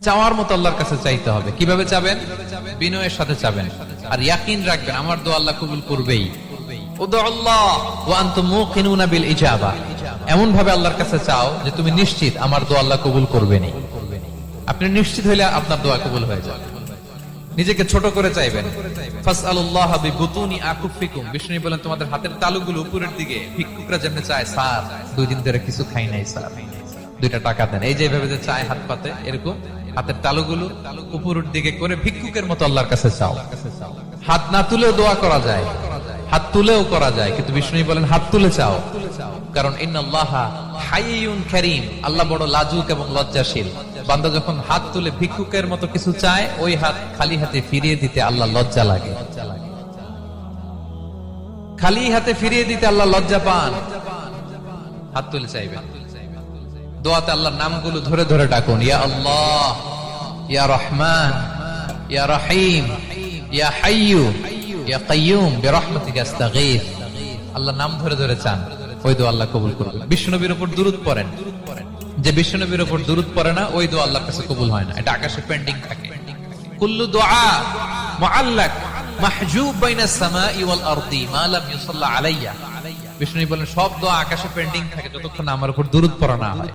চাওয়ার মতো আল্লাহর কাছে চাইতে হবে। কিভাবে চাবেন? বিনয়ের সাথে চাবেন, আর ইয়াকিন রাখবেন আমার দোয়া আল্লাহ কবুল করবেই। উদুল্লাহ ওয়া আনতুম মুকিনুনা বিল ইজাবা, এমন ভাবে আল্লাহর কাছে চাও যে তুমি নিশ্চিত আমার দোয়া আল্লাহ কবুল করবেনই। আপনি নিশ্চিত হইলে আপনার দোয়া কবুল হয়ে যাবে। নিজেকে ছোট করে চাইবেন। ফাসআলুল্লাহ বিবুতুনি আকুফিকুম, বিষ্ণু বলেন তোমাদের হাতের তালুগুলো উপরের দিকে, ভিক্ষুকরা যেমন চায় স্যার 2 দিন ধরে কিছু খাই নাই স্যার, 2টা টাকা দেন, এই যে ভাবে যে চায় হাত পাতে, এরকম হাতের তালুগুলো উপরের দিকে করে ভিক্ষুকের মতো আল্লাহর কাছে চাও। হাত না তুলেও দোয়া করা যায়, হাত তুলেও করা যায়, কিন্তু বিষ্ণু বলেন হাত তুলে চাও, কারণ ইন্নাল্লাহা হাইয়ুন কারীম, আল্লাহ বড় লাজুক এবং লজ্জাশীল। বান্দা যখন হাত তুলে ভিক্ষুকের মতো কিছু চায়, ওই হাত খালি হাতে ফিরিয়ে দিতে আল্লাহ লজ্জা লাগে, খালি হাতে ফিরিয়ে দিতে আল্লাহ লজ্জা পান। হাত তুলে চাইবেন। দোয়াতে আল্লাহর নামগুলো ধরে ধরে ডাকুন, ইয়া আল্লাহ, ইয়া রহমান, ইয়া রহিম, ইয়া হাইয়ু, ইয়া কাইয়ুম বিরহমাতিকা আস্তাগীথ। আল্লাহর নাম ধরে ধরে চান, ওই দোয়া আল্লাহ কবুল করবেন। বিশ্বনবীর উপর দুরূদ পড়েন, যে বিশ্বনবীর উপর দুরূদ পড়ে না, ওই দোয়া আল্লাহর কাছে কবুল হয় না, এটা আকাশে পেন্ডিং থাকে। কুল্লু দুআ মুআল্লাক মাহজুব বাইনাস সামাই ওয়াল আরদি মা লাম ইউসাল্লা আলাইয়া। বিষ্ণু বলেন সব দোয়া আকাশে পেন্ডিং থাকে যতক্ষণ আমার উপর দুরূদ পড়া না হয়।